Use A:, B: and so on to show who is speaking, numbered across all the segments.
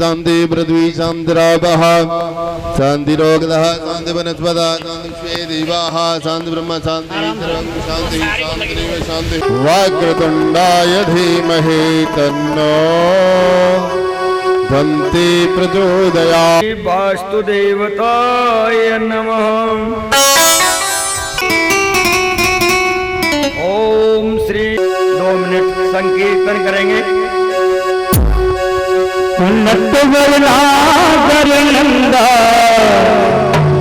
A: शांति पृथ्वी शांतिरापः शांतिरोगदः शांति वनस्पतः शांति देवाः शांति ब्रह्म शांति शांति शांतिरेव शांति वक्रतुंडाय धीमहि तन्नो दन्ति प्रचोदयात्।
B: वास्तुदेवताय नमः। ओम श्री 2 मिनट संकीर्तन करेंगे। नंदा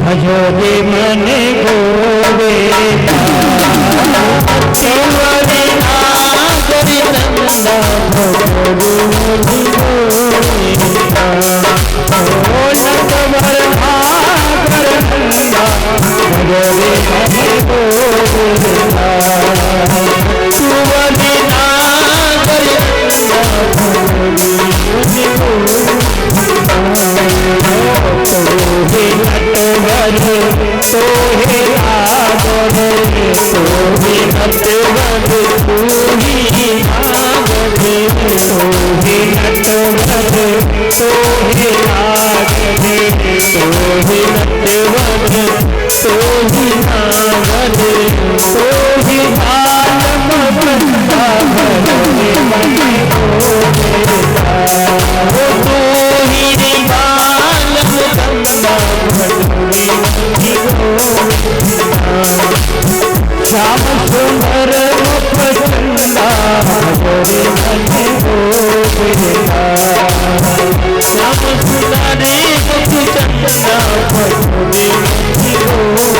B: भजोगे मन गोवेदा केवली नागरी नंदा भजोगे मन गोवेदा ओ नंदवर नागर नंदा भजोगे मन गोवेदा केवली नागरी नंदा भजोगे तोहे नटवर तोहे आगर तोहे नटवर तोही आगर तोहे नटवर तोहे आगर तोहे नटवर तोही आगर तोही आलम बंदा भरे मन गोवेदा तोही बालम बंदा भरे श्याम सुंदर मुख चंदा भरे मन गोवेदा श्याम सुंदर मुख चंदा भरे मन गोवेदा।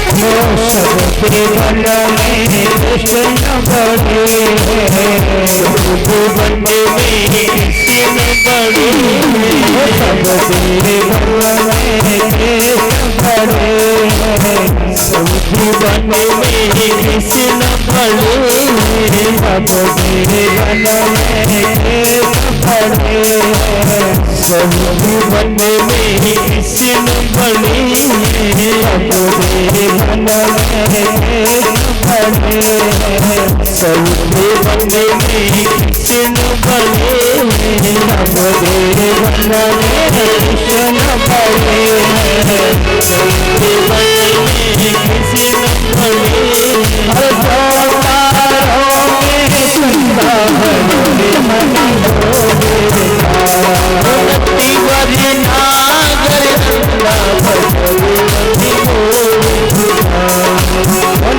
B: सबके बन में कृष्ण बड़े बन में कृष्ण बड़े सबके बन में कृष्ण बड़े सबके बन में कृष्ण बड़े सबके बन में कृष्ण बड़े सबके बन में कृष्ण बड़े सबके बन सबके बन में कृष्ण बड़े सबके बन में कृष्ण बड़े सबके बन में कृष्ण बड़े हर अवतारों में चंदा भरे मन गोवेदा नंदी बरी नागर नंदा भरे मन गोवेदा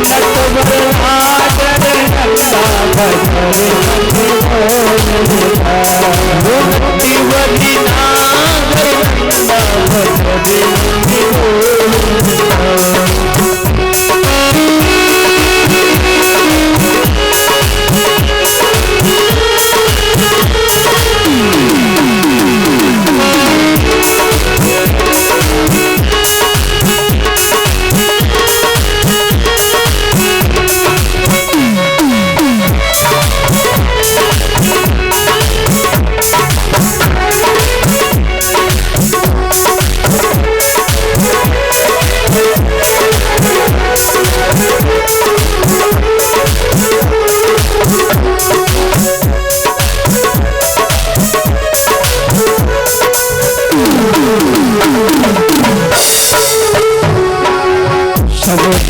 B: नटवर नागर नंदा भरे मन गोवेदा नंदी बरी नागर नंदा भरे मन गोवेदा।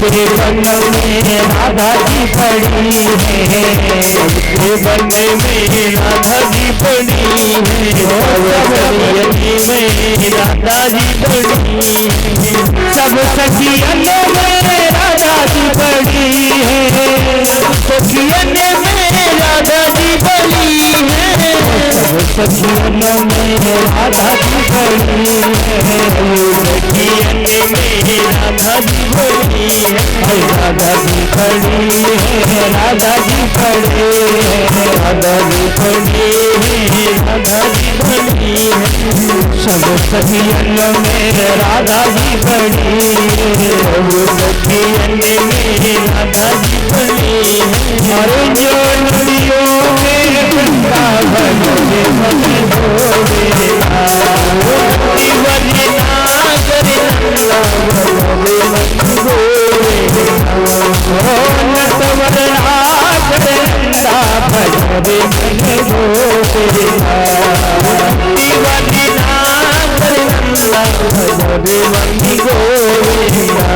C: बन में राधा जी पड़ी है, सबके बन में राधा जी पड़ी है, सखियनी में राधा जी पड़ी है, सब सखियन में राधा जी पड़ी है, सखियन में राधा जी पड़ी है, सब सखियन में राधा जी पड़ी है, सखियन में राधा जी पड़ी है, राधा जी पड़ी है, राधा जी पड़ी है, राधा जी पड़ी है, राधा जी पड़ी है, सब सखियन में राधा जी पड़ी है, सब सखियन में राधा जी पड़ी है, अरे जो नदियों में गंगा भजने मन गोवेला, नदी नागर नंदा भजने मन गोवेला, नटवर नागर नंदा भजने मन गोवेला, नदी नागर नंदा भजने मन गोवेला,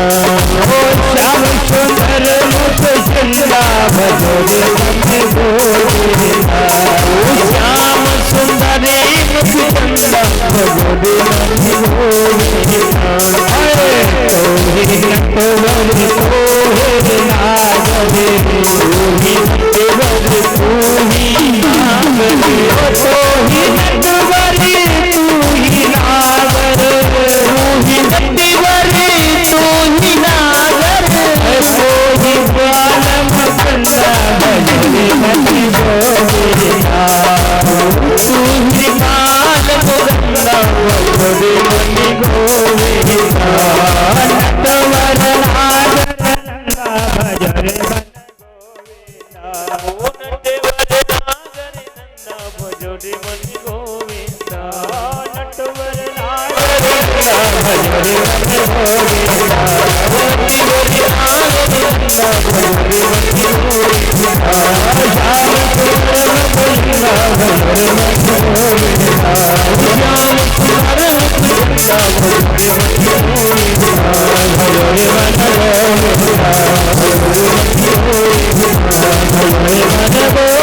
C: श्याम सुंदर मुख चंदा भजने मन गोवेला, श्याम सुंदर मुख चंदा भजने मन गोवेला, तोहि नटवर तोहि नागरे, तोहि नटवर तोहि नागरे, तोहि नटवर तोहि नागर, तोहि नटवर तोहि नागर, तोहि बालम कंदा भजने मन गोवेला, तोहि बालम कंदा भजने मन गोवेला, नटवर नागर नंदा भजने मन गोवेला, नटवर नागर नंदा भजने मन गोवेला, नटवर नागर नंदा भजने मन गोवेला, नटवर नागर नंदा भजने मन गोवेला, श्याम सुंदर मुकुंदा भजने मन गोवेला, श्याम सुंदर मुकुंदा भजने मन गोवेला, भजने मन गोवेला, भजने मन गोवेला।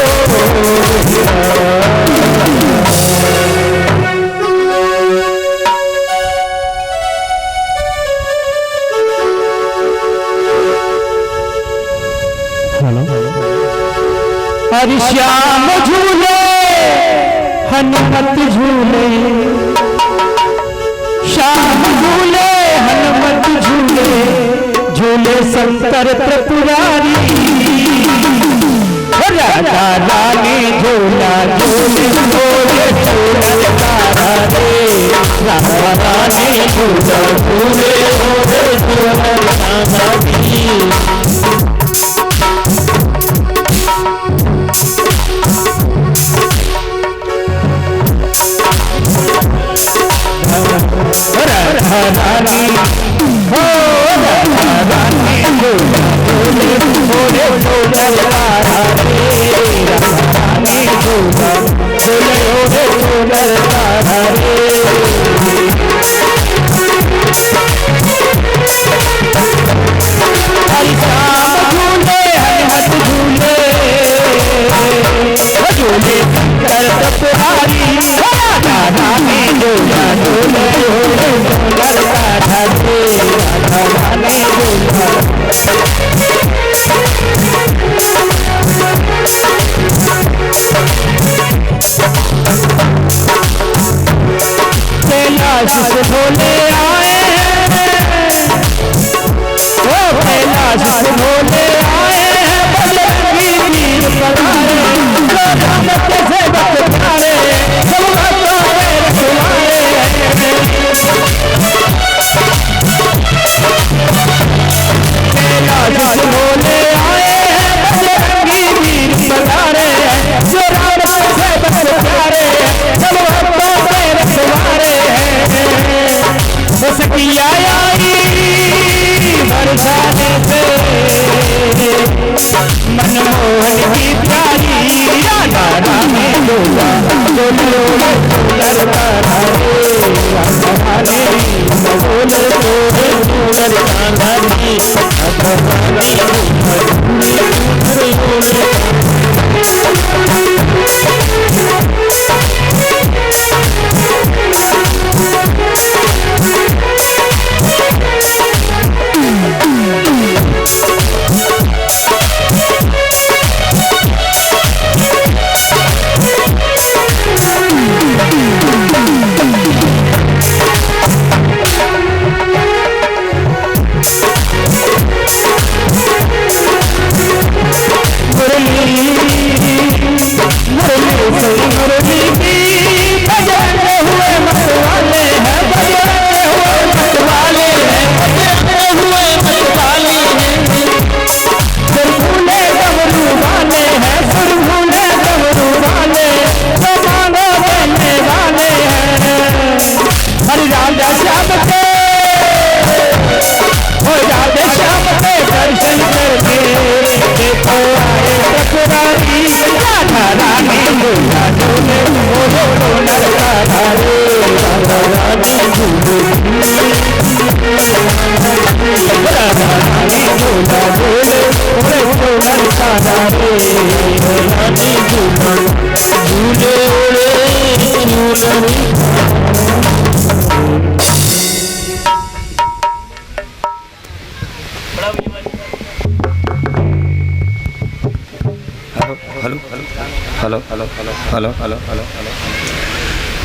C: हरि श्याम झूले हनुमत झूले, श्याम झूले हनुमत झूले, झूले शंकर त्रिपुरारी, राजा रानी झूला झूले झूले झूलन तारा रे, राजा रानी झूला झूले झूले झूलन तारा रे, रानी हो रानी झूला झूले झूले झूलन तारा रे, रानी झूला झूले झूले झूलन तारा रे, हरि श्याम झूले हनुमत झूले, झूले शंकर त्रिपुरारी, राजा रानी झूला झूले झूले झूलन तारा रे, राजा रानी झूला कैलाश से भोले आए हैं, ओ कैलाश से भोले आए हैं, बजरंगी वीर पधारे, राम कैसे भक्त प्यारे, सब भक्तों के रखवाले, कैलाश से भोले आए हैं, बजरंगी वीर पधारे, जो राम कैसे भक्त प्यारे, सब भक्तों के रखवाले, सखिया आई बरसाने से मनमोहन की प्यारी, राधा रानी झूला झूले झूलन तारा रे, राधा रानी झूले झूले झूलन तारा रे,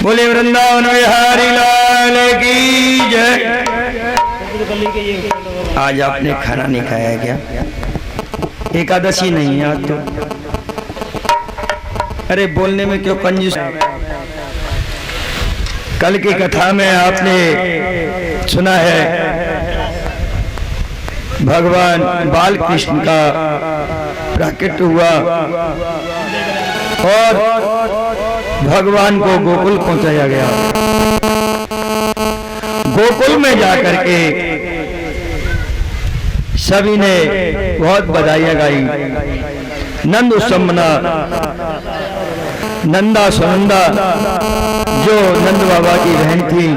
B: बोले वृंदावन बिहारी लाल की जय। आज आपने खाना नहीं खाया क्या? एकादशी नहीं है आज तो। अरे बोलने में क्यों कंजूस। कल की कथा में आपने सुना है भगवान बाल कृष्ण का प्रकट हुआ और भगवान को गोकुल पहुंचाया गया। गोकुल में जाकर के सभी ने बहुत बधाइयां गाई। नंद उत्सव मना। नंदा सुनंदा जो नंद बाबा की बहन थी,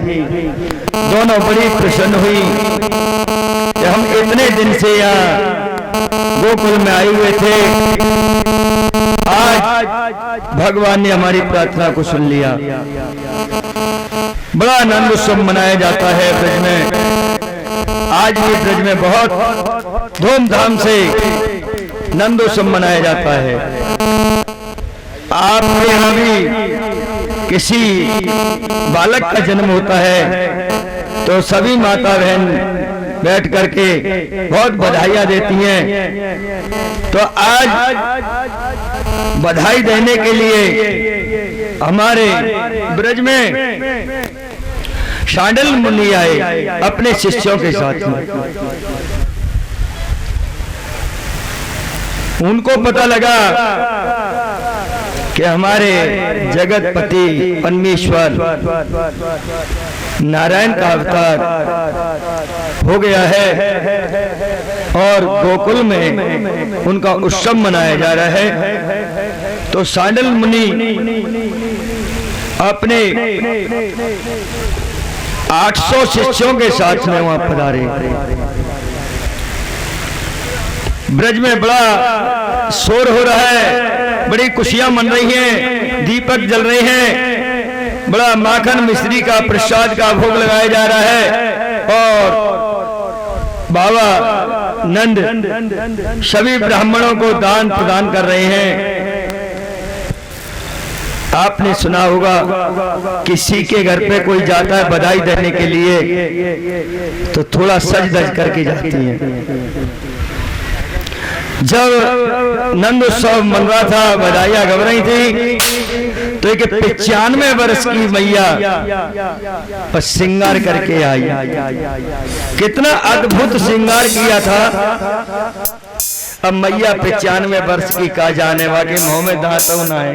B: दोनों बड़ी प्रसन्न हुई कि हम इतने दिन से यहाँ गोकुल में आए हुए थे, आज भगवान ने हमारी प्रार्थना को सुन लिया। बड़ा आनंद उत्सव मनाया जाता है ब्रज में। आज भी ब्रज में बहुत धूमधाम से नंद उत्सव मनाया जाता है। आपके यहाँ भी किसी बालक का जन्म होता है तो सभी माता बहन बैठ करके बहुत बधाइयां देती हैं। तो आज बधाई देने के लिए हमारे ब्रज में शांडिल मुनि आए अपने शिष्यों के साथ में। उनको पता लगा कि हमारे जगतपति परमेश्वर नारायण का अवतार हो गया है और गोकुल में उनका उत्सव मनाया जा रहा है। तो शांडिल मुनि अपने 800 शिष्यों के साथ में वहां पधारे। ब्रज में बड़ा शोर हो रहा है, बड़ी खुशियां मन रही हैं, दीपक जल रहे हैं, बड़ा माखन मिश्री का प्रसाद का भोग लगाया जा रहा है और बाबा नंद सभी ब्राह्मणों को दान प्रदान कर रहे हैं। आपने सुना होगा किसी के घर पे कोई जाता है बधाई देने के लिए तो थोड़ा सज धज करके जाती है। जब नंद उत्सव मन रहा था, बधाइयां गव रही थी, तो एक 95 वर्ष की मैया पर श्रृंगार करके आई। कितना अद्भुत श्रृंगार किया था। अब मैया 95 वर्ष की का जाने वाके मुंह में दांत ना है।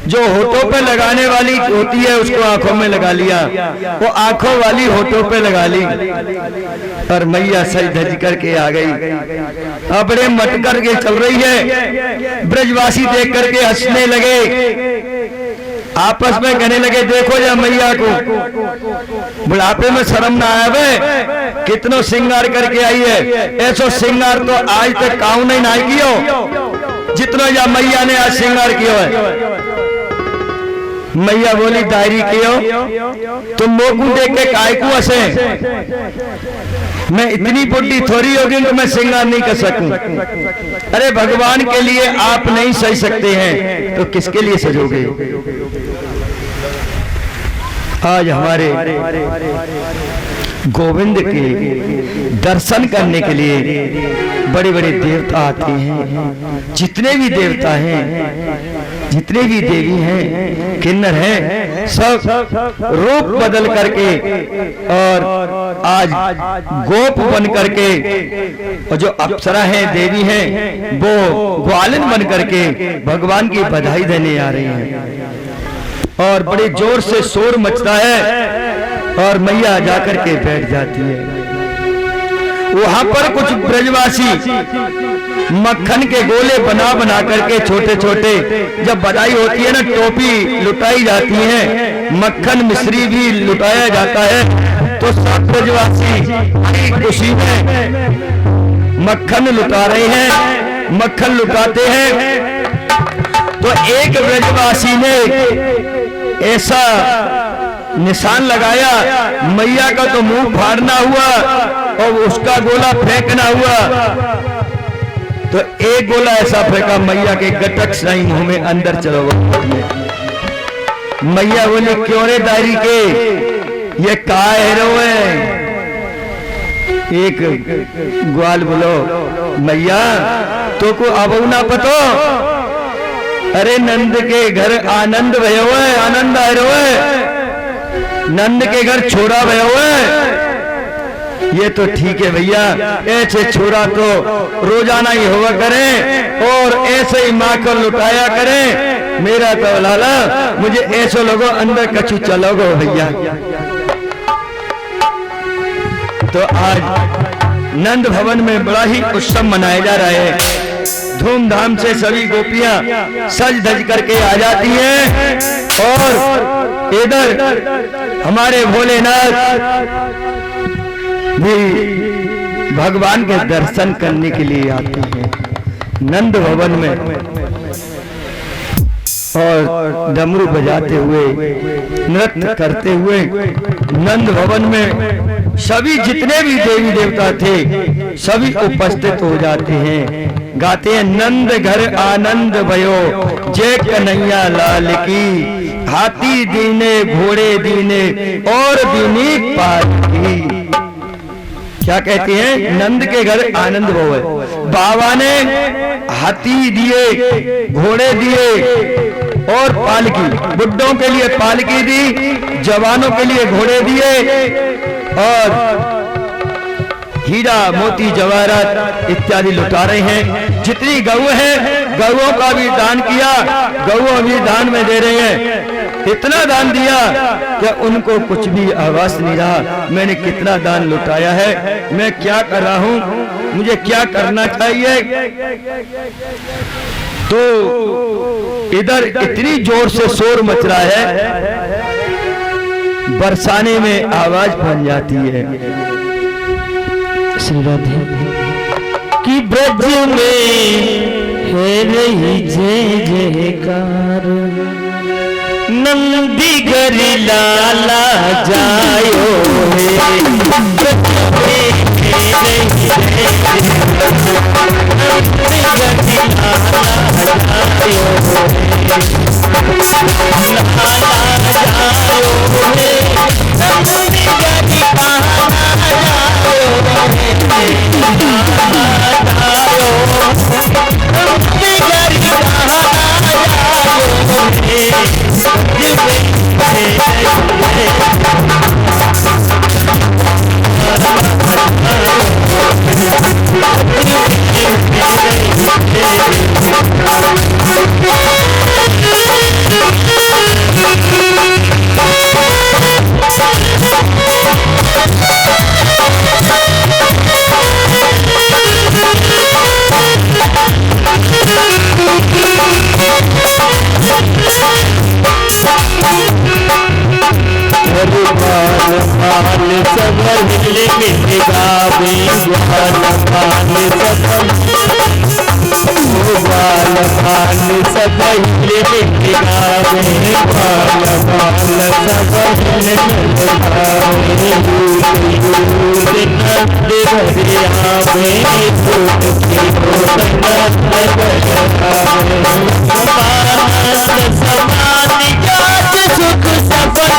B: जो होठों पे लगाने वाली होती है उसको आंखों में लगा लिया, वो आंखों वाली होठों पे लगा ली और मैया सज धज करके आ गई। अब बड़े मट करके चल रही है। ब्रजवासी देख करके हंसने लगे आपस में कहने लगे देखो जा मैया को बुढ़ापे में शर्म ना आवे, कितनो श्रृंगार करके आई है। ऐसो श्रृंगार तो आज तक काऊ नहीं ना कियो जितना या मैया ने आज श्रृंगार किया है। मैया बोली दायरी कियो तुम मोकू देख के काय को हंसे, मैं इतनी बुढ़ी थोड़ी होगी कि मैं श्रृंगार नहीं कर सकूं। अरे भगवान के लिए आप नहीं सज सकते हैं तो किसके लिए सजोगे। आज हमारे गोविंद के दर्शन करने के लिए बड़े बड़े देवता आते हैं। जितने भी देवता हैं, जितने भी देवी हैं, किन्नर हैं, सब रूप बदल करके और आज गोप बन करके, और जो अप्सरा हैं, देवी हैं, वो ग्वालिन बन करके भगवान की बधाई देने आ रही हैं। और बड़े जोर से शोर मचता है और मैया जाकर के बैठ जाती है। वहां पर कुछ ब्रजवासी मक्खन के गोले बना बना करके छोटे छोटे, जब बधाई होती है ना टोपी लुटाई जाती है, मक्खन मिश्री भी लुटाया जाता है, तो सब ब्रजवासी खुशी में मक्खन लुटा रहे हैं। मक्खन लुटाते हैं तो एक ब्रजवासी ने ऐसा निशान लगाया, मैया का तो मुंह फाड़ना हुआ और उसका गोला फेंकना हुआ। तो एक गोला ऐसा फेंका मैया के गटक सही मुंह में अंदर चलो। मैया बोले क्यों रे दारी के ये का हेरो है। एक ग्वाल बोलो मैया तो को अब ना पतो, अरे नंद के घर आनंद भयो है, आनंद आयो है, नंद के घर छोरा भयो है। ये तो ठीक है भैया, ऐसे छोरा तो रोजाना ही हुआ करें और ऐसे ही माखन लुटाया करें। मेरा तो लाला मुझे ऐसे लोगों अंदर कछु चलोगो भैया। तो आज नंद भवन में बड़ा ही उत्सव मनाया जा रहा है। धूमधाम से सभी गोपियां सज धज करके आ जाती हैं और इधर हमारे भोलेनाथ भी भगवान के दर्शन करने के लिए आते हैं नंद भवन में, और डमरू बजाते हुए नृत्य करते हुए नंद भवन में सभी जितने भी देवी देवता थे सभी उपस्थित हो जाते हैं। गाते हैं नंद घर आनंद भयो, जय कन्हैया लाल की, हाथी दीने घोड़े दीने और दीनी पालकी। क्या कहते हैं, नंद के घर आनंद भयो है। बाबा ने हाथी दिए, घोड़े दिए और पालकी, बुड्ढों के लिए पालकी दी, जवानों के लिए घोड़े दिए और हीरा मोती जवाहरात इत्यादि लुटा रहे हैं। जितनी गऊ है गऊओं का भी दान किया, गऊ भी दान में दे रहे हैं। इतना दान दिया कि उनको कुछ भी आवाज नहीं रहा। मैंने कितना दान लुटाया है, मैं क्या कर रहा हूं, मुझे क्या करना चाहिए। तो इधर इतनी जोर से शोर मच रहा है, बरसाने में आवाज बन जाती है श्री राधे कि ब्रज में है रही जय जयकार, नंदी घर लाला जायो है। ब्रज में है रही जय जयकार, नंदी घर लाला जायो है। लाला जायो है, नंदी घर
C: ग्वाल बाल सब हिल मिल गावे ग्वाल बाल सब ग्वाल बाल सब हिल मिल गावे ग्वाल बाल सब हिल मिल गावे दूध नंद भरे आवे दूध की नंद भरे आवे समान जात सुख सपन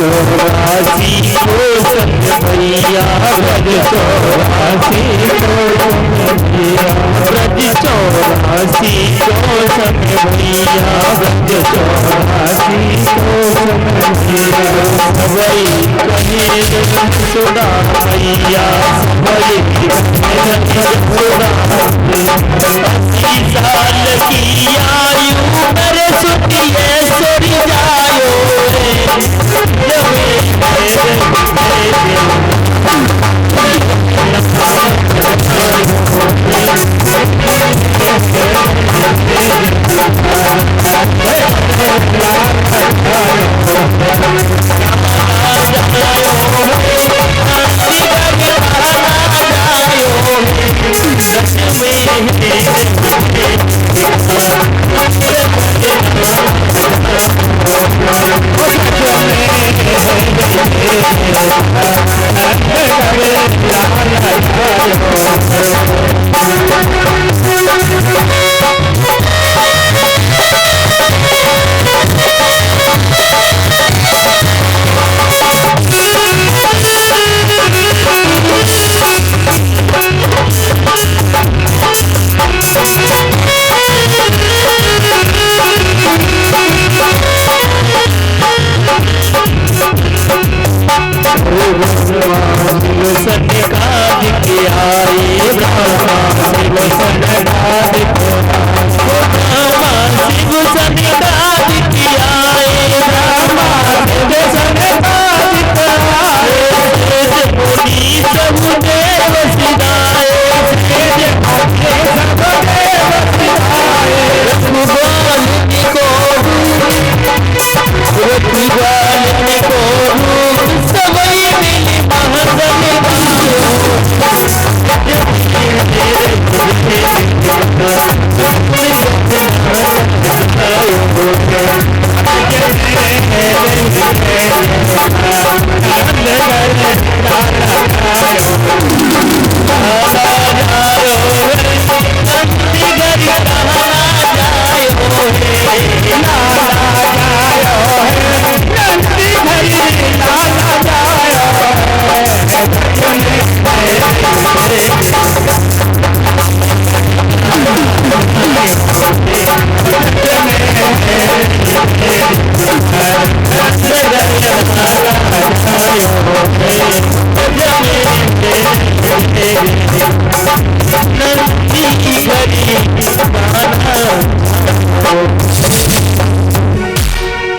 C: चौरासी को संग भैया ब्रज चौरासी को संग भैया ब्रज चौरासी को संग भैया ब्रज चौरासी को संग भैया सबई कहे सुना भैया सबई कहे सुना 80 साल की आयु मेरे सुनिए सोरी जायो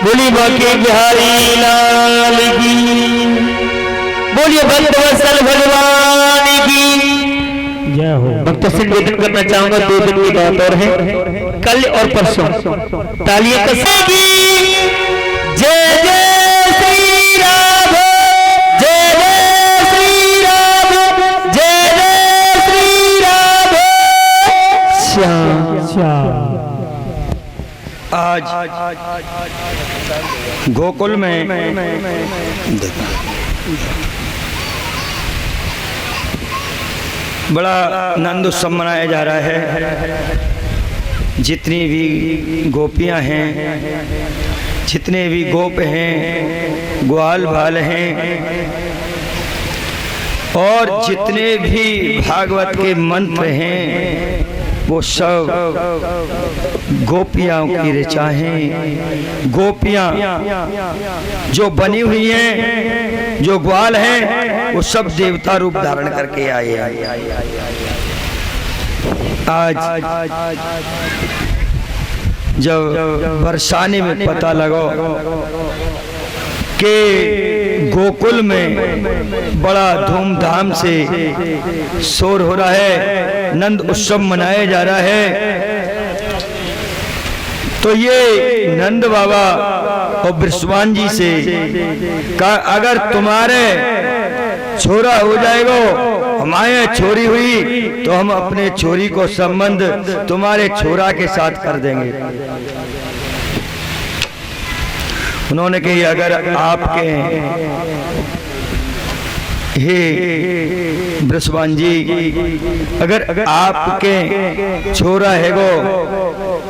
C: बोली बाकी बिहारी लाल की, बोलिए भक्तवत्सल भगवान की जय हो। भक्तों से निवेदन करना चाहूंगा, 2 दिन की बात और है, कल और परसों तालियां कसेगी। जय जय श्री राम, जय जय श्री राम, जय जय श्री राम श्याम। आज
B: गोकुल में बड़ा आनंद उत्सव मनाया जा रहा है। जितनी भी गोपियां हैं, जितने भी गोप हैं, ग्वाल बाल हैं, और जितने भी भागवत के मंत्र हैं, वो सब गोपियां की ऋचा हैं। गोपियां जो बनी हुई हैं, जो ग्वाल हैं, वो सब देवता रूप धारण करके आए हैं। आज जब बरसाने में पता लगा कि गोकुल में बड़ा धूमधाम से शोर हो रहा है, नंद उत्सव मनाया जा रहा है, तो ये नंद बाबा और बृषभान जी से कहा, अगर तुम्हारे छोरा हो जाएगा, हमारे छोरी हुई, तो हम अपने छोरी को संबंध तुम्हारे छोरा के साथ कर देंगे। उन्होंने कही, अगर आपके हे बृषभान जी, अगर आपके छोरा है गो,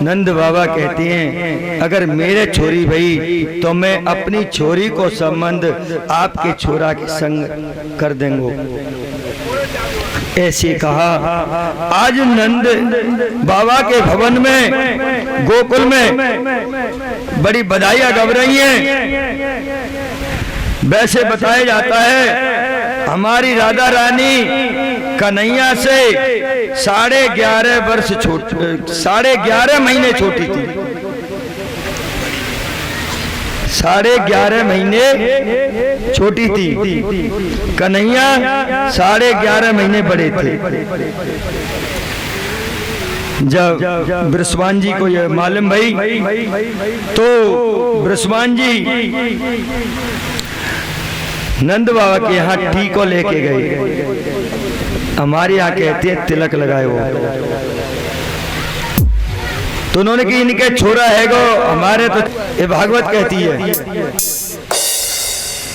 B: नंद बाबा कहती हैं, अगर मेरे छोरी भई तो मैं अपनी छोरी को संबंध आपके छोरा के संग कर देंगे। ऐसे कहा। आज नंद बाबा के भवन में, गोकुल में बड़ी बधाइयां गब रही हैं। वैसे बताया जाता है हमारी राधा रानी कन्हैया से 11.5 वर्ष 11.5 महीने छोटी थी। 11.5 महीने छोटी थी, कन्हैया 11.5 महीने बड़े थे। जब बृषभान जी को यह मालूम भई, तो बृषभान जी नंद बाबा के यहाँ टीको लेके गए। हमारे यहाँ कहते हैं तिलक लगाए वो। तो उन्होंने कि इनके छोरा है गो, हमारे तो ये भागवत कहती है।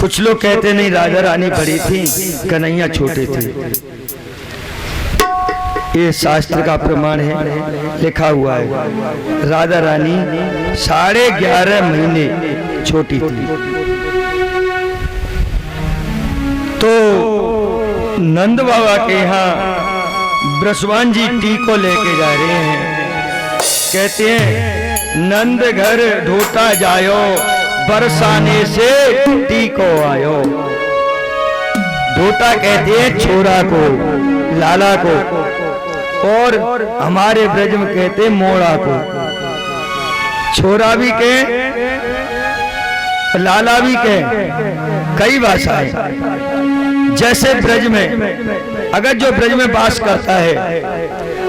B: कुछ लोग कहते नहीं, राधा रानी बड़ी थी, कन्हैया छोटे थे। ये शास्त्र का प्रमाण है, लिखा हुआ है राधा रानी 11.5 महीने छोटी थी। तो नंद बाबा के यहाँ बृषभान जी टीको लेके जा रहे हैं। कहते हैं, नंद घर ढोटा जायो, बरसाने से टीको आयो। ढोटा कहते हैं छोरा को, लाला को, और हमारे ब्रज में कहते हैं मोड़ा को। छोरा भी कहे, लाला भी कहे, कई भाषाएं। जैसे ब्रज में, अगर जो ब्रज में वास करता है,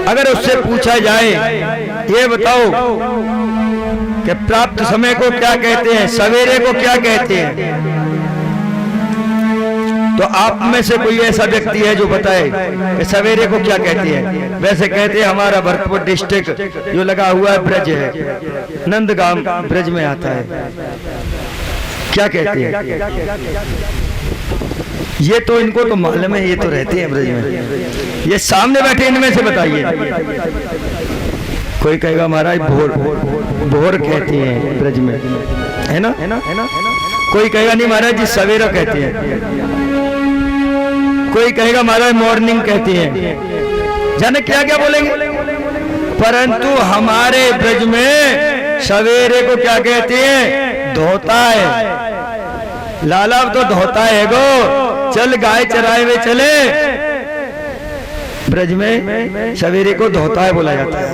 B: अगर उससे पूछा जाए, ये बताओ कि प्राप्त समय को क्या कहते हैं, सवेरे को क्या कहते हैं, तो आप में से कोई ऐसा व्यक्ति है जो बताए कि सवेरे को क्या कहते हैं? वैसे कहते हैं हमारा भरतपुर डिस्ट्रिक्ट जो लगा हुआ है ब्रज है, नंदगांव ब्रज में आता है। क्या कहते हैं? ये तो इनको तो मालूम है, ये तो रहते हैं ब्रज में। ये सामने बैठे इनमें से बताइए। कोई कहेगा महाराज भोर, भोर कहते हैं ब्रज में, है ना? कोई कहेगा नहीं महाराज जी सवेरा कहते हैं। कोई कहेगा महाराज मॉर्निंग कहते हैं। जाने क्या क्या बोलेंगे, परंतु हमारे ब्रज में सवेरे को क्या कहते हैं? धोता है। लाला तो धोता है गो, चल गाय चराए हुए चले। ब्रज में सवेरे को धोता है बोला जाता है।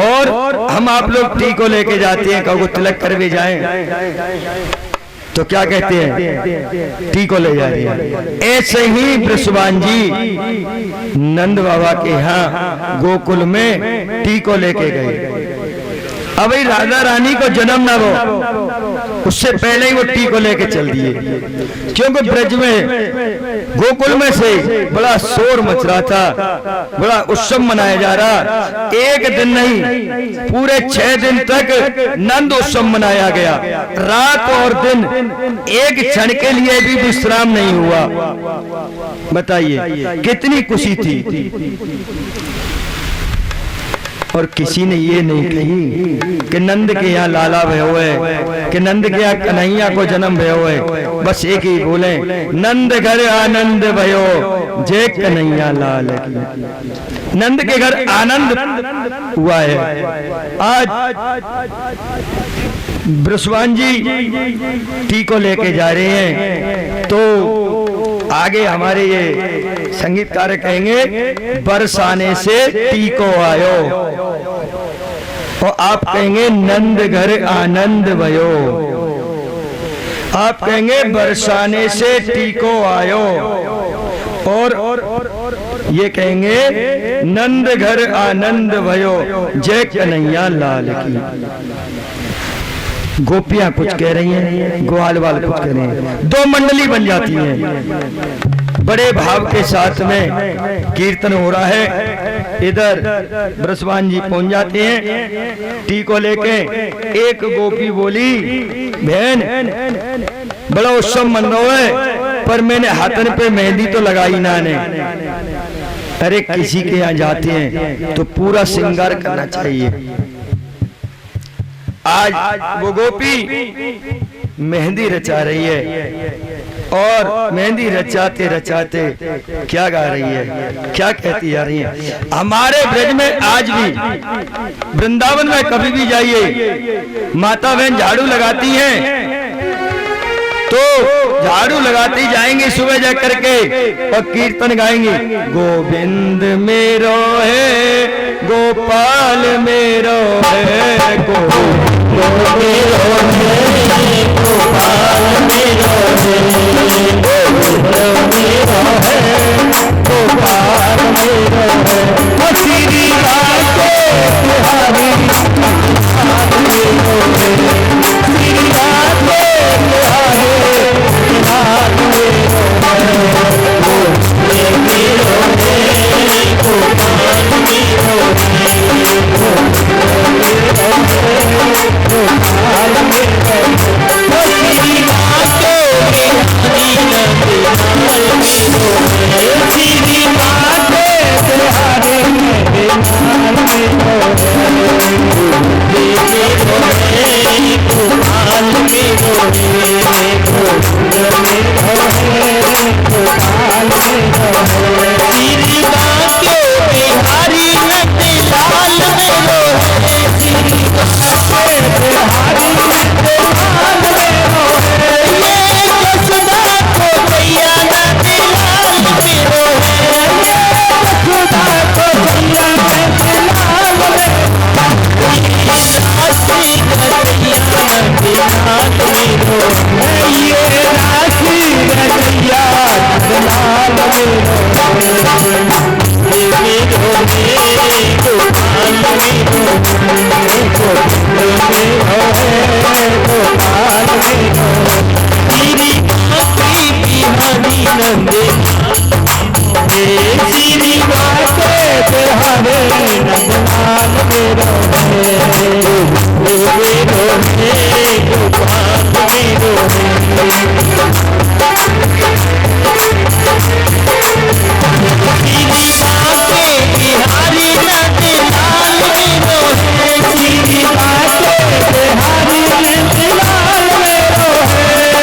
B: और हम आप लोग टी को लेके जाते हैं, कहो तिलक करवे जाएं, तो क्या कहते हैं? टी को ले जा रही है। ऐसे ही बृषभान जी नंद बाबा के यहाँ गोकुल में टी को लेके गए। अब राधा रानी को जन्म न हो, उससे पहले ही वो टीको लेके चल दिए, क्योंकि ब्रज में गोकुल में से बड़ा शोर मच रहा था, बड़ा उत्सव मनाया जा रहा। एक दिन नहीं, पूरे 6 दिन तक नंद उत्सव मनाया गया। रात और दिन एक क्षण के लिए भी विश्राम नहीं हुआ। बताइए कितनी खुशी थी। और किसी ने ये नहीं कही कि नंद के यहाँ लाला भय हुए, कि नंद के यहाँ कन्हैया को जन्म भय हुए। बस एक ही बोले, नंद घर आनंद भयो जय कन्हैया लाल की। नंद के घर आनंद हुआ है। आज ब्रसवान जी टीको लेके जा रहे हैं, तो आगे हमारे ये संगीतकार कहेंगे बरसाने से टीको आयो, और आप कहेंगे नंद घर आनंद भयो। आप कहेंगे बरसाने से टीको आयो, और ये कहेंगे नंद घर आनंद भयो जय कन्हैया लाल की। गोपियां कुछ कह रही हैं, ग्वाल वाल कुछ कह रहे हैं, दो मंडली बन जाती हैं। बड़े भाव के साथ में कीर्तन हो रहा है। इधर ब्रसवान जी पहुंच जाते हैं टीको लेके। एक गोपी बोली, बहन बड़ा उत्सव मन रहा है, पर मैंने हाथन पे मेहंदी तो लगाई ना ने। अरे किसी के यहाँ जाते हैं तो पूरा श्रृंगार करना चाहिए। आज वो गोपी मेहंदी रचा रही है, और मेहंदी रचाते रचाते क्या गा रही है, क्या कहती जा रही है। हमारे ब्रज में आज भी, वृंदावन में कभी भी जाइए, माता बहन झाड़ू लगाती हैं, तो झाड़ू लगाती जाएंगी सुबह जा करके और कीर्तन गाएंगी, गोविंद मेरो है गोपाल मेरो है, गोविंद मेरो है गोपाल मेरो है, गोविंद मेरो है गोपाल मेरो है, श्री राधे बिहारी नाथ मेरो है, श्री राधे बिहारी नाथ मेरो है, गोविंद मेरो है गोपाल मेरो है, गोविंद मेरो है गोपाल मेरो है, श्री राधे बिहारी नाथ मेरो है, श्री राधे बिहारी नाथ मेरो है, गोविंद मेरो है गोपाल मेरो है, गोविंद मेरो है गोपाल मेरो है, श्री राधे बिहारी नाथ लाल मेरो है, श्री राधे बिहारी नाथ लाल मेरो है, ये यशोदा को भैया नाथ लाल मेरो है, ये यशोदा को भैया नाथ लाल मेरो है, राशि गैया नाथ लाल मेरो है, ये राशि गैया लाल मेरो है, मेरो है गोपाल मेरो है, गोविंद मेरो है गोपाल मेरो है, श्री बिहारी नंद श्री राधे बिहारी नंद लाल मेरो है, मेरो है गोपाल मेरो है, बिहारी नाथ लाल मेरो है, श्री राधे बिहारी नाथ लाल मेरो है,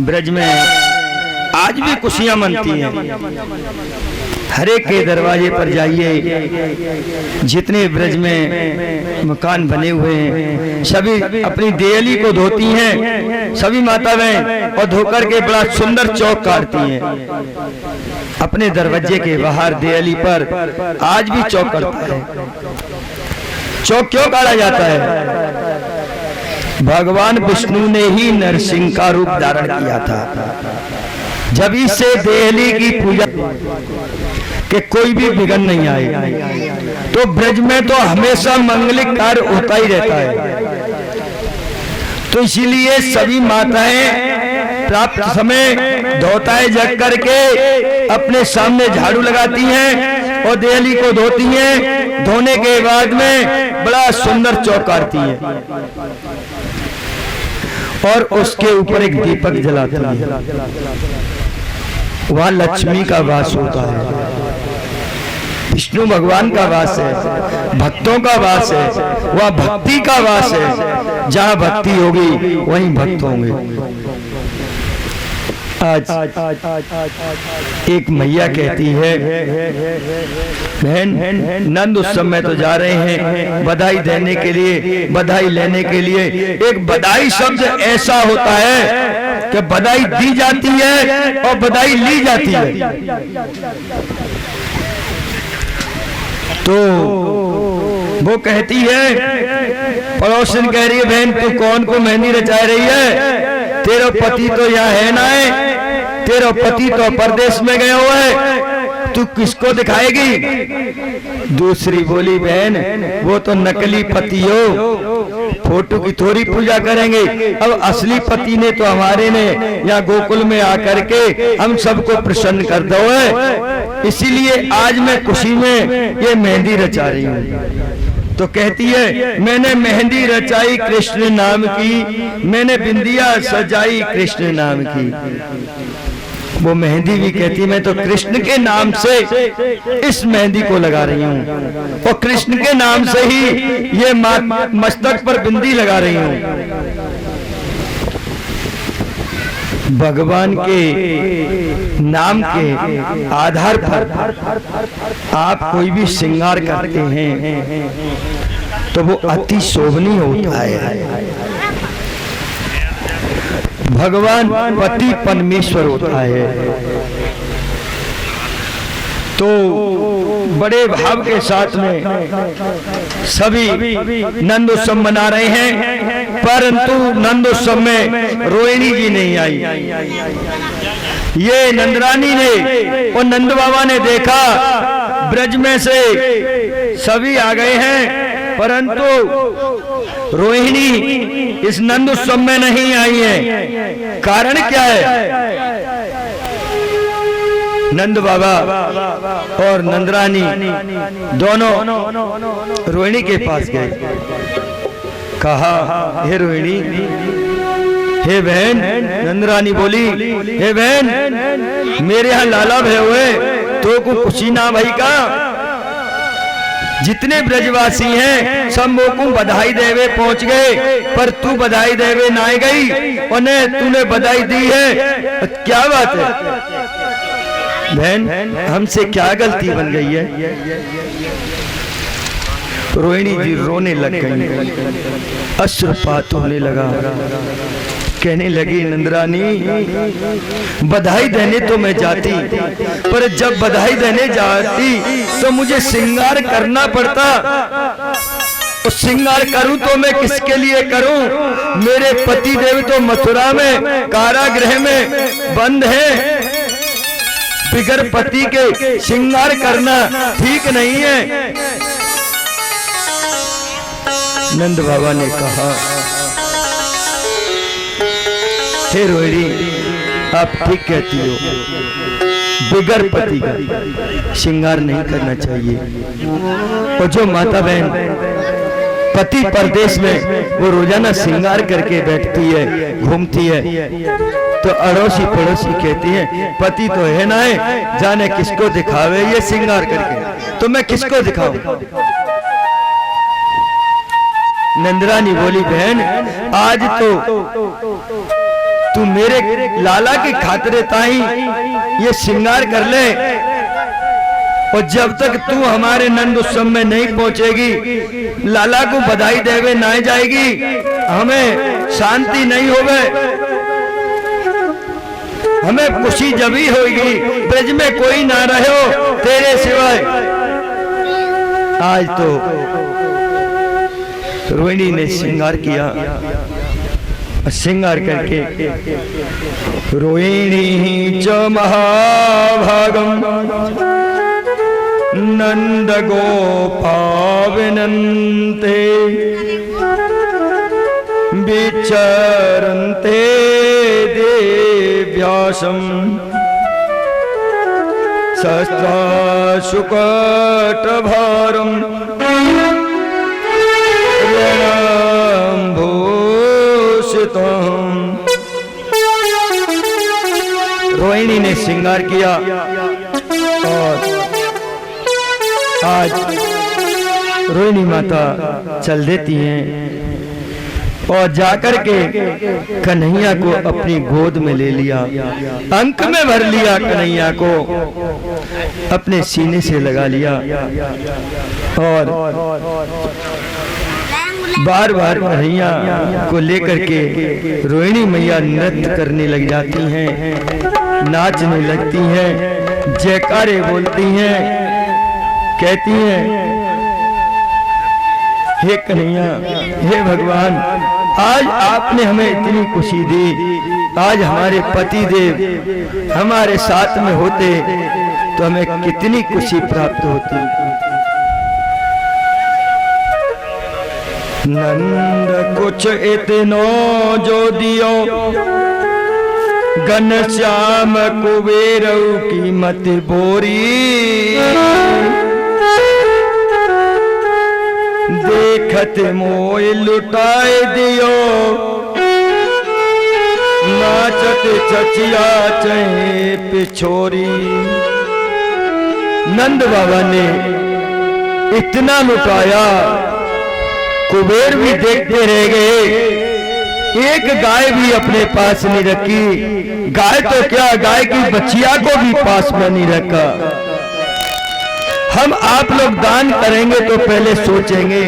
B: ब्रज में आज भी खुशियां मनती हैं। हर एक के दरवाजे पर जाइए, जितने ब्रज में मकान बने हुए हैं सभी अपनी देहली को धोती हैं, सभी माताएं, और धोकर के बड़ा सुंदर चौक काटती हैं। अपने दरवाजे के बाहर देहली पर आज भी चौक करता है। चौक क्यों काटा जाता है? भगवान विष्णु ने ही नरसिंह का रूप धारण किया था। जब इससे देहली की पूजा कि कोई भी विघ्न नहीं आए, तो ब्रज में तो हमेशा मंगलिक कार्य होता ही रहता है। तो इसीलिए सभी माताएं प्राप्त समय धोताएं जग करके अपने सामने झाड़ू लगाती हैं और देहली को धोती हैं। धोने के बाद में बड़ा सुंदर चौक काटती हैं और उसके ऊपर एक दीपक जलाती है। वहां लक्ष्मी का वास होता है, विष्णु भगवान का वास है, भक्तों का वास है, वह भक्ति का वास है। जहां भक्ति होगी वहीं भक्त होंगे। आज एक मैया कहती है, बहन नंद उत्सव में तो जा रहे हैं बधाई देने के लिए, बधाई लेने के लिए। एक बधाई शब्द ऐसा होता है कि बधाई दी जाती है और बधाई ली जाती है। तो वो कहती है, पड़ोसन कह रही है, बहन तू कौन को मेहंदी रचा रही है? तेरा पति तो यहाँ है ना है, तेरा पति तो परदेश में गया हुआ है, तू किसको दिखाएगी? दूसरी बोली, बहन वो तो नकली पति हो, फोटो की थोड़ी पूजा करेंगे। अब असली पति ने तो हमारे ने यहाँ गोकुल में आकर के हम सबको प्रसन्न कर दो है, इसीलिए आज मैं खुशी में ये मेहंदी रचा रही हूँ। तो कहती है, मैंने मेहंदी रचाई कृष्ण नाम की, मैंने बिंदिया सजाई कृष्ण नाम की। वो मेहंदी भी कहती है, मैं तो कृष्ण के नाम से इस मेहंदी को लगा रही हूँ और कृष्ण के नाम से ही ये मस्तक पर बिंदी लगा रही हूँ। भगवान के नाम के आधार पर आप कोई भी श्रृंगार करते हैं तो वो अति शोभनीय होता है। भगवान पति परमेश्वर होता है। तो बड़े भाव के साथ में सभी नंद उत्सव मना रहे हैं, परंतु नंद उत्सव में रोहिणी जी नहीं आई। ये नंदरानी ने और नंद बाबा ने देखा ब्रज में से सभी आ गए हैं, परंतु रोहिणी इस नंद उत्सव में नहीं आई है। कारण क्या है? नंद बाबा और नंदरानी दोनों रोहिणी के पास गए, कहा, हे रोहिणी, हे बहन। नंदरानी बोली, हे बहन मेरे यहाँ लाला भय हुए, तो को खुशी ना भाई का। जितने ब्रजवासी हैं सब मोको बधाई देवे पहुंच गए, पर तू बधाई देवे ना गई और ने तूने बधाई दी है, क्या बात है? बहन हमसे क्या गलती बन गई है? रोहिणी जी रोने लग गई, अश्रुपात होने लगा। कहने लगी, नंदरानी बधाई देने तो मैं जाती, पर जब बधाई देने जाती तो मुझे श्रृंगार करना पड़ता। तो श्रृंगार करूं तो मैं किसके लिए करूं? मेरे पति देव तो मथुरा में कारागृह में बंद है, बिगर पति के श्रृंगार करना ठीक नहीं है। नंद बाबा ने कहा, हे रोहिणी आप ठीक कहती हो, बिगर पति का श्रृंगार नहीं करना चाहिए। और जो माता बहन पति परदेश में वो रोजाना श्रृंगार करके बैठती है, घूमती है, तो अड़ोसी पड़ोसी कहती है पति तो है ना है, जाने किसको दिखावे ये श्रृंगार करके, तो मैं किसको दिखाऊं? नंदरानी बोली, बहन आज तो तू मेरे लाला की खातिर ताई ये श्रृंगार कर ले, और जब तक तू हमारे नंद उत्सव में नहीं पहुंचेगी, लाला को बधाई देवे ना जाएगी, हमें शांति नहीं होवे, हमें खुशी जब ही होगी ब्रज में कोई ना रहो तेरे सिवाय। आज तो रोहिणी ने श्रृंगार किया, श्रृंगार करके रोहिणी च महाभागम नंद गोपाविनन्ते विचरन्ते देव्यासं सहस्राशुकटभारं रणभूषितं। रोहिणी ने श्रृंगार किया और आज रोहिणी माता चल देती हैं और जाकर के कन्हैया को अपनी गोद में ले लिया, अंक में भर लिया, कन्हैया को अपने सीने से लगा लिया और बार बार कन्हैया को लेकर के रोहिणी मैया नृत्य करने लग जाती हैं, नाचने लगती हैं, जयकारे बोलती हैं, कहती हैं हे कन्हैया, हे भगवान, आज आपने हमें इतनी खुशी दी, आज हमारे पति देव हमारे साथ में होते तो हमें कितनी खुशी प्राप्त होती। नंद कुछ इतनो जो दियो, घनश्याम कुबेर की मत बोरी, देखत मोय लुटाए दियो, नाचत चचिया चहे पिछोरी। नंद बाबा ने इतना लुटाया, कुबेर भी देखते रह गए, एक गाय भी अपने पास नहीं रखी, गाय तो क्या, गाय की बच्चिया को भी पास में नहीं रखा। हम आप लोग दान करेंगे तो पहले सोचेंगे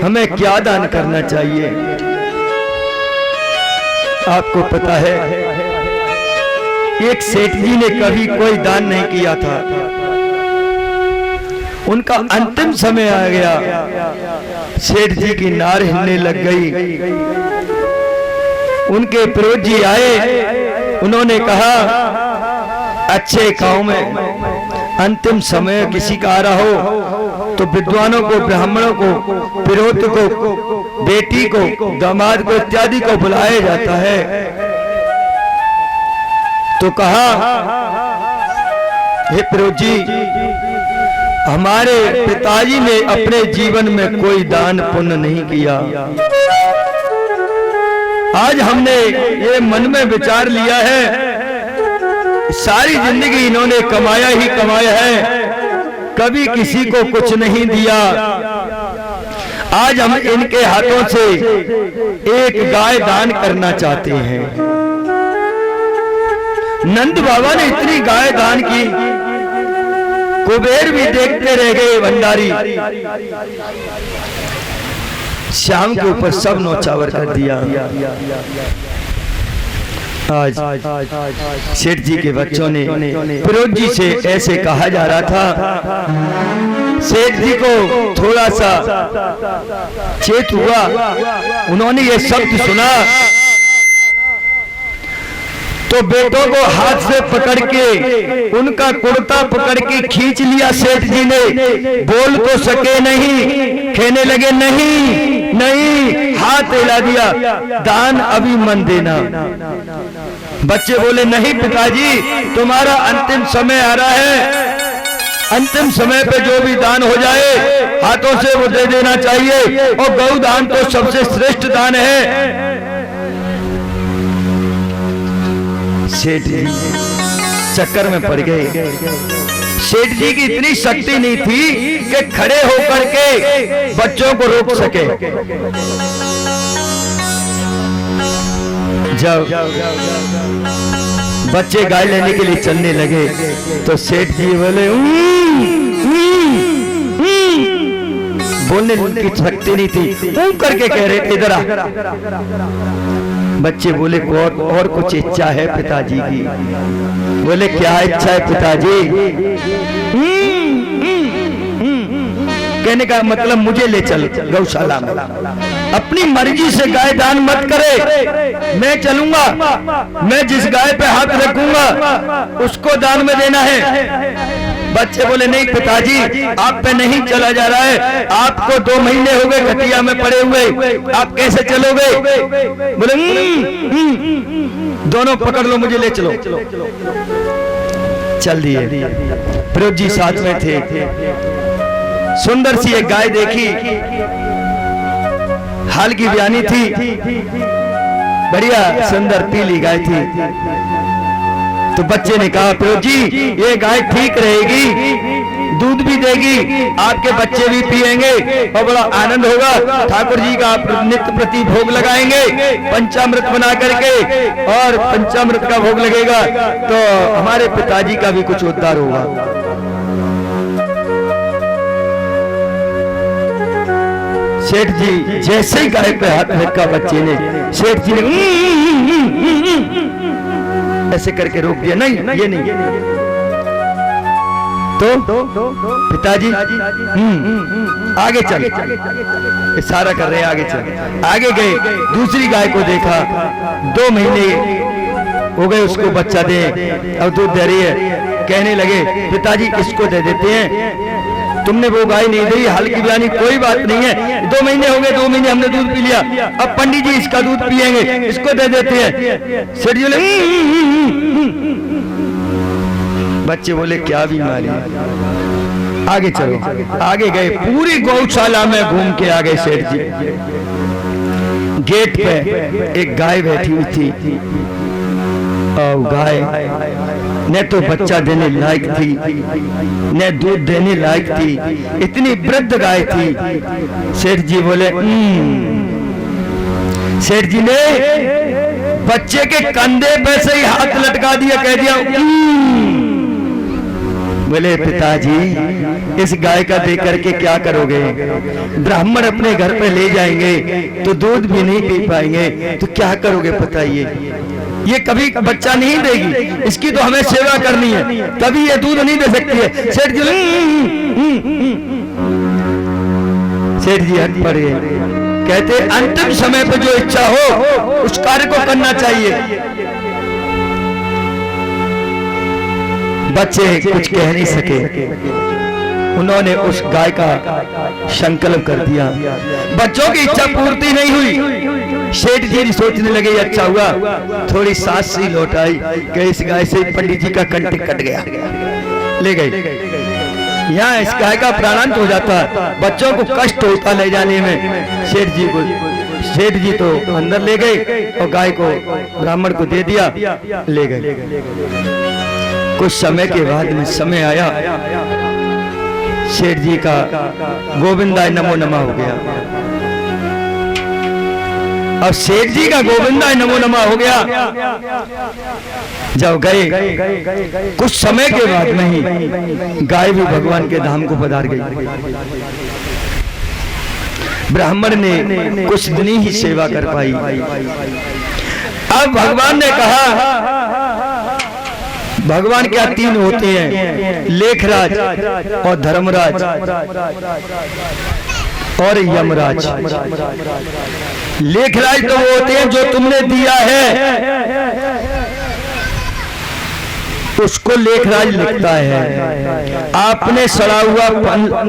B: हमें क्या दान करना चाहिए। आपको पता है एक सेठ जी ने कभी कोई दान नहीं किया था, उनका अंतिम समय आ गया, सेठ जी की नार हिलने लग गई। उनके पड़ोस जी आए, उन्होंने कहा अच्छे गांव में अंतिम समय किसी का आ रहा हो तो विद्वानों को, ब्राह्मणों को, पुरोहित को, बेटी को, दामाद को इत्यादि को बुलाया जाता है। तो कहा हे पुरोहित जी, हमारे पिताजी ने अपने जीवन में कोई दान पुण्य नहीं किया, आज हमने ये मन में विचार लिया है, सारी जिंदगी इन्होंने कमाया ही कमाया है, कभी किसी को कुछ नहीं दिया, आज हम इनके हाथों से एक गाय दान करना चाहते हैं। नंद बाबा ने इतनी गाय दान की, कुबेर भी देखते रह गए, भंडारी श्याम के ऊपर सब नौछावर कर दिया। आज सेठ जी के बच्चों ने पुरोहित जी से ऐसे कहा जा रहा था, सेठ जी को थोड़ा सा चेत हुआ, उन्होंने ये शब्द सुना तो बेटों को हाथ से पकड़ के उनका कुर्ता पकड़ के खींच लिया सेठ जी ने, बोल तो सके नहीं, कहने लगे नहीं नहीं, हाथ हिला दिया, दान अभी मन देना। बच्चे बोले नहीं पिताजी, तुम्हारा अंतिम समय आ रहा है, अंतिम समय पे जो भी दान हो जाए हाथों से वो दे देना चाहिए, और गौ दान तो सबसे श्रेष्ठ दान है। सेठ जी चक्कर में पड़ गए। सेठ जी की इतनी शक्ति नहीं थी कि खड़े होकर के बच्चों को रोक सके। जब बच्चे गाय लेने के लिए चलने लगे तो सेठ जी बोले बोलने की शक्ति नहीं थी, करके कह रहे इधर आ। बच्चे बोले और कुछ इच्छा है पिताजी की? बोले क्या इच्छा है पिताजी? कहने का मतलब मुझे ले चल गौशाला में, अपनी मर्जी से गाय दान मत करे, मैं चलूंगा, मैं जिस गाय पे हाथ रखूंगा उसको दान में देना है। बच्चे बोले नहीं पिताजी, आप पे नहीं चला जा रहा है, आपको 2 महीने हो गए खटिया में पड़े हुए, आप कैसे चलोगे? बोले दोनों पकड़ लो, मुझे ले चलो। चल दिए। प्रभु जी साथ में थे। सुंदर सी एक गाय देखी, हाल की ब्यानी थी, बढ़िया सुंदर पीली गाय थी। तो बच्चे ने कहा प्रभु जी ये गाय ठीक रहेगी, दूध भी देगी, आपके बच्चे भी पिएंगे और बड़ा आनंद होगा। ठाकुर जी का आप नित्य प्रति भोग लगाएंगे पंचामृत बना करके, और पंचामृत का भोग लगेगा तो हमारे पिताजी का भी कुछ उद्धार होगा। सेठ जी जैसे ही गाय पे हाथ रखा बच्चे ने, सेठ जी ने ऐसे करके रोक दिया, नहीं ये नहीं। तो पिताजी आगे चल, इशारा कर रहे हैं आगे चल। आगे गए, दूसरी गाय को देखा, 2 महीने हो गए उसको बच्चा दे, अब दूध दे रही है। कहने लगे पिताजी इसको दे देते हैं, तुमने वो गाय नहीं दी, हाल की ब्यानी, कोई बात नहीं है, 2 महीने हो गए, 2 महीने हमने दूध पी लिया, अब पंडित जी इसका दूध पिएंगे, इसको दे देते हैं। सेठ जी बोले बच्चे बोले क्या बीमारी, आगे चलो। आगे गए, पूरी गौशाला में घूम के आ गए सेठ जी। गेट पे एक गाय बैठी हुई थी, और गाय न तो बच्चा देने लायक थी, न दूध देने लायक थी, इतनी वृद्ध गाय थी। सेठ जी बोले सेठ जी ने बच्चे के कंधे पे से ही हाथ लटका दिया, कह दिया बोले पिताजी इस गाय का दे करके क्या करोगे? ब्राह्मण अपने घर पे ले जाएंगे तो दूध भी नहीं पी पाएंगे, तो क्या करोगे बताइए? ये कभी बच्चा नहीं देगी, इसकी तो हमें सेवा करनी है, कभी ये दूध नहीं दे सकती है। सेठ जी हट पड़े, कहते अंतिम समय पे जो इच्छा हो उस कार्य को करना चाहिए। बच्चे कुछ कह नहीं सके, उन्होंने उस गाय का संकल्प कर दिया। बच्चों की इच्छा पूर्ति नहीं हुई, सेठ जी सोचने लगे अच्छा हुआ, थोड़ी सांस सी लौट आई कि इस गाय से पंडित जी का कंठ कट गया, ले गए। यहाँ इस गाय का प्राणांत हो जाता, बच्चों को कष्ट होता ले जाने में। सेठ जी तो अंदर ले गए और गाय को ब्राह्मण को दे दिया, ले गए। कुछ समय के बाद में समय आया, सेठ जी का गोविंदाय नमो नमः हो गया। अब सेठ जी का गोविंदाय नमो नमः हो गया। जब गए कुछ समय के बाद में ही गाय भी भगवान के धाम को पधार गई। ब्राह्मण ने कुछ दिन ही सेवा कर पाई। अब भगवान ने कहा, भगवान क्या 3 होते हैं, लेखराज और धर्मराज और यमराज। लेखराज तो वो होते हैं जो तुमने दिया है उसको लेखराज लिखता है। आपने सड़ा हुआ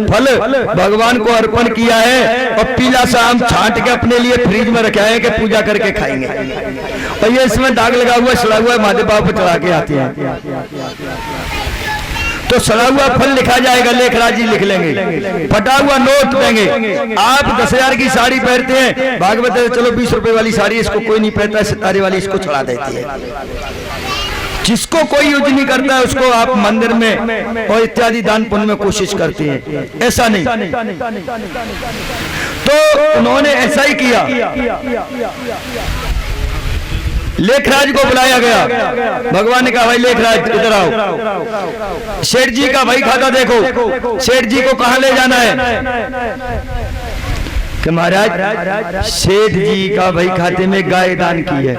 B: फल भगवान को अर्पण किया है और पीला सा आम छांट के अपने लिए फ्रिज में रखा है कि पूजा करके खाएंगे, और ये इसमें दाग लगा हुआ सड़ा हुआ महादेव बाबा पे चढ़ा के आते हैं, तो सड़ा हुआ फल लिखा जाएगा, लेखराज जी लिख लेंगे। फटा हुआ नोट देंगे। आप 10,000 की साड़ी पहनते हैं, भागवत चलो 20 रुपए वाली साड़ी इसको कोई नहीं पहनता, सितारे वाली इसको चढ़ा देती है। जिसको कोई यूज नहीं करता है उसको आप मंदिर में और इत्यादि दान पुण्य में कोशिश करते हैं, ऐसा नहीं। तो उन्होंने ऐसा ही किया। लेखराज को बुलाया गया। भगवान ने कहा भाई लेखराज इधर आओ, सेठ जी का भाई खाता देखो, सेठ जी को कहां ले जाना है? कि महाराज सेठ जी का भाई खाते में गाय दान की है,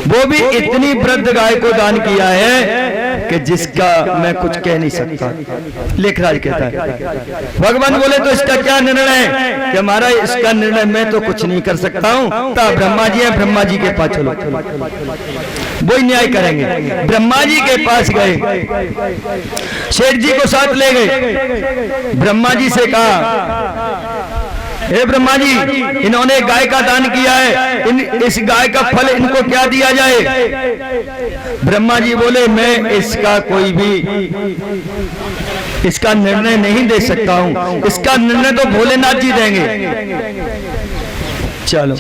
B: वो भी इतनी वृद्ध गाय को दान किया है कि जिसका मैं कुछ कह नहीं सकता। लेखराज कहता है। भगवान बोले तो इसका क्या निर्णय है? कि महाराज इसका निर्णय मैं तो कुछ नहीं कर सकता हूँ, तो ब्रह्मा जी है, ब्रह्मा जी के पास चलो, वही न्याय करेंगे। ब्रह्मा जी के पास गए, सेठ जी को साथ ले गए। ब्रह्मा जी से कहा हे ब्रह्मा जी, इन्होंने गाय का दान किया है, इस गाय का फल इनको क्या दिया जाए? ब्रह्मा जी बोले मैं इसका कोई भी इसका निर्णय नहीं दे सकता हूं, इसका निर्णय तो भोलेनाथ जी देंगे। चलो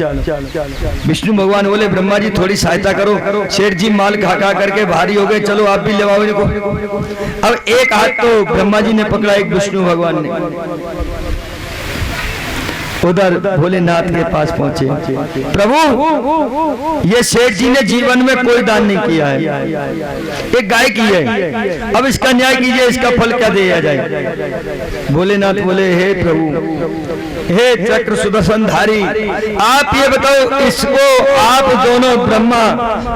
B: विष्णु भगवान बोले ब्रह्मा जी थोड़ी सहायता करो, सेठ जी माल खा खा करके भारी हो गए, चलो आप भी लेवाओ इनको। अब एक हाथ तो ब्रह्मा जी ने पकड़ा, एक विष्णु भगवान ने। उधर भोलेनाथ के पास पहुंचे। प्रभु ये सेठ जी ने जीवन में कोई दान नहीं किया है, एक गाय की है, अब इसका न्याय कीजिए, इसका फल क्या दिया जाए? भोलेनाथ बोले हे प्रभु, हे चक्र सुदर्शनधारी, आप ये बताओ, इसको आप दोनों ब्रह्मा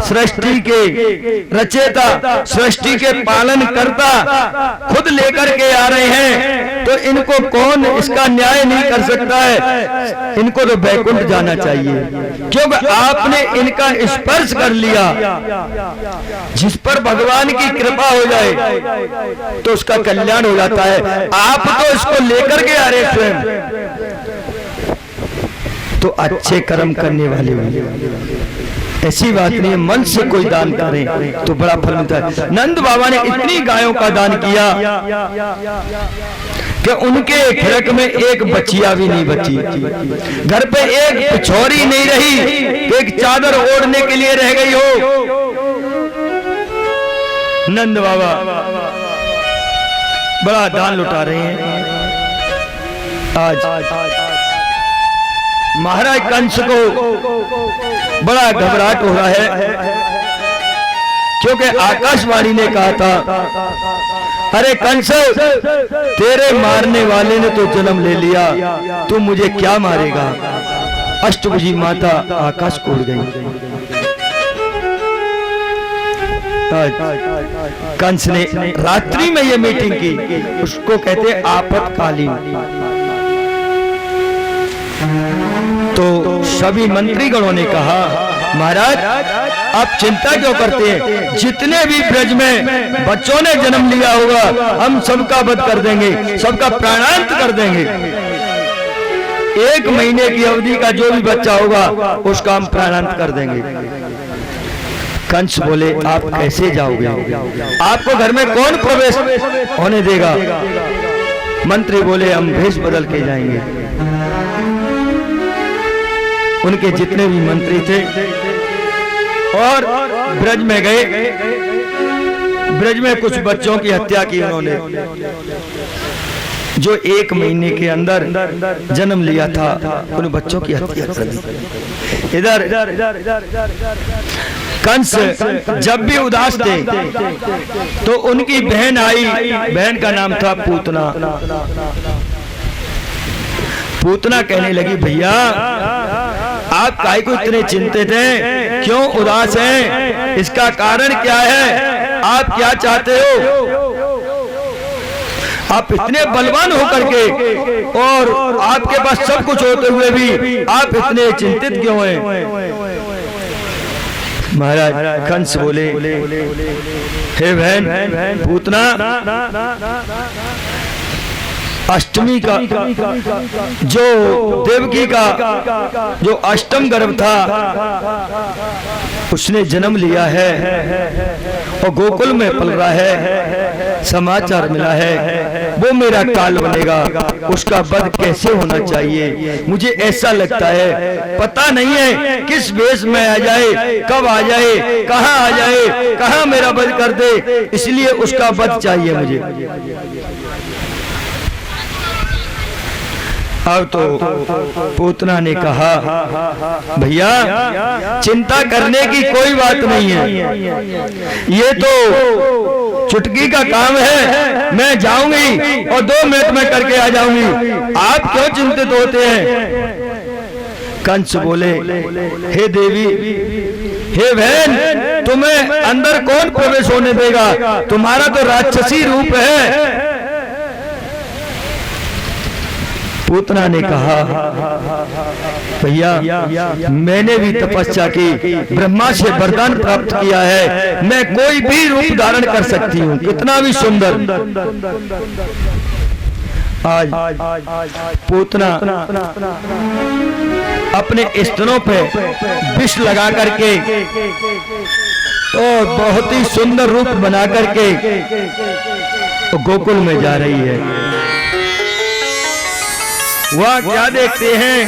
B: सृष्टि के रचेता, सृष्टि के पालन करता खुद लेकर के आ रहे हैं, तो इनको कौन इसका न्याय नहीं कर सकता है? इनको तो वैकुंठ जाना चाहिए, क्योंकि आपने इनका स्पर्श कर लिया। जिस पर भगवान की कृपा हो जाए तो उसका कल्याण हो जाता है। आप तो इसको लेकर के आ रहे स्वयं, तो अच्छे कर्म करने वाले होंगे। ऐसी बात नहीं है, मन से कोई दान करें तो बड़ा फल मिलता है। नंद बाबा ने इतनी गायों का दान किया कि उनके खिरक में एक बच्चिया भी नहीं बची, घर पे एक पिछोरी नहीं रही, एक चादर ओढ़ने के लिए रह गई हो। नंद बाबा बड़ा दान लुटा रहे हैं। आज महाराज कंस को बड़ा घबराहट हो रहा है, क्योंकि आकाशवाणी ने कहा था अरे कंस, तेरे मारने वाले ने तो जन्म ले लिया, तू मुझे क्या मारेगा? अष्टभुजी माता आकाश को उड़ गई। कंस ने रात्रि में ये मीटिंग की, उसको कहते आपातकालीन। तो सभी मंत्रीगणों ने कहा महाराज आप चिंता क्यों करते हैं? जितने भी ब्रज में बच्चों ने जन्म लिया होगा हम सबका वध कर देंगे, सबका प्राणांत कर देंगे। 1 महीने की अवधि का जो भी बच्चा होगा उसका हम प्राणांत कर देंगे। कंस बोले आप कैसे जाओगे? आपको घर में कौन प्रवेश होने देगा? मंत्री बोले हम भेष बदल के जाएंगे। उनके जितने भी मंत्री थे और ब्रज में गए, ब्रज में कुछ बच्चों की हत्या की उन्होंने, जो 1 महीने के अंदर जन्म लिया था, उन बच्चों की हत्या कर दी। इधर कंस जब भी उदास थे तो उनकी बहन आई, बहन का नाम था पूतना। पूतना कहने लगी भैया आप काहे को इतने चिंतित हैं, क्यों उदास हैं, इसका कारण क्या है, आप क्या चाहते हो? आप इतने बलवान होकर के और आपके पास सब कुछ होते हुए भी आप इतने चिंतित क्यों हैं? महाराज कंस बोले हे बहन पूतना, अष्टमी का जो देवकी का जो अष्टम गर्भ था उसने जन्म लिया है और गोकुल में पल रहा है, समाचार मिला है वो मेरा काल बनेगा, उसका वध कैसे होना चाहिए? मुझे ऐसा लगता है पता नहीं है किस वेश में आ जाए, कब आ जाए, कहाँ आ जाए, कहाँ मेरा वध कर दे, इसलिए उसका वध चाहिए मुझे। अब तो पूतना ने कहा भैया चिंता करने की कोई बात नहीं है, ये तो चुटकी का काम है, मैं जाऊंगी और 2 मिनट में करके आ जाऊंगी, आप क्यों चिंतित होते हैं। कंस बोले हे देवी, हे बहन, तुम्हें अंदर कौन प्रवेश होने देगा, तुम्हारा तो राक्षसी रूप है। पूतना ने कहा भैया मैंने भी तपस्या की, ब्रह्मा से वरदान प्राप्त किया है, मैं कोई भी रूप धारण कर सकती हूँ, कितना भी सुंदर। आज पूतना अपने स्तनों पे विष लगा करके और बहुत ही सुंदर रूप बना करके गोकुल में जा रही है। वह क्या देखते हैं,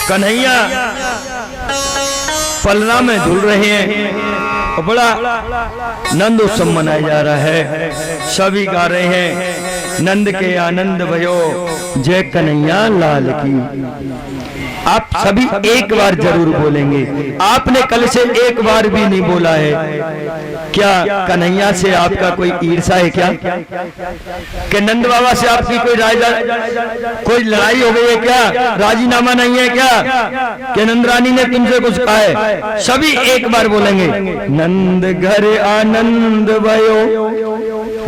B: कन्हैया पलना में धुल रहे हैं और बड़ा नंद उत्सव मनाया जा रहा है, सभी गा रहे हैं नंद के आनंद भयो जय कन्हैया लाल की। आप सभी एक बार जरूर बोलेंगे, आपने कल से एक बार भी नहीं बोला है। क्या कन्हैया से आपका कोई ईर्षा है क्या, कि नंद बाबा से आपकी कोई लड़ाई हो गई है क्या, राजीनामा नहीं है क्या, कि नंद रानी ने तुमसे कुछ कहा है। सभी एक बार बोलेंगे नंद घर आनंद भयो,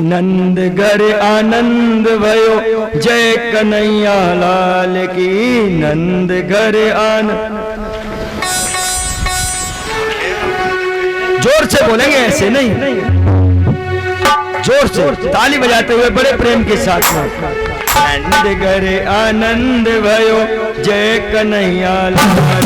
B: नंद घर आनंद भयो जय कन्हैया लाल की, नंद घर आनंद। जोर से बोलेंगे, ऐसे नहीं, जोर से ताली बजाते हुए बड़े प्रेम के साथ में। नंद घर आनंद भयो जय कन्हैया लाल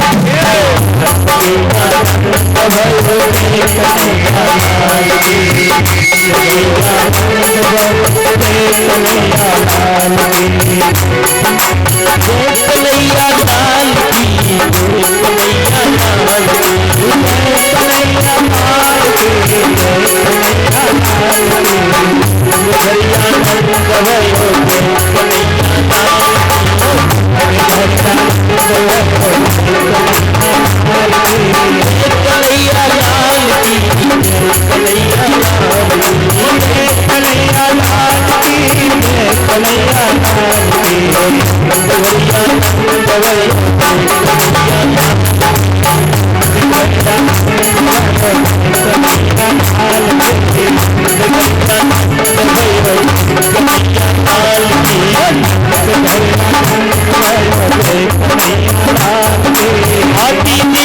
C: हाथी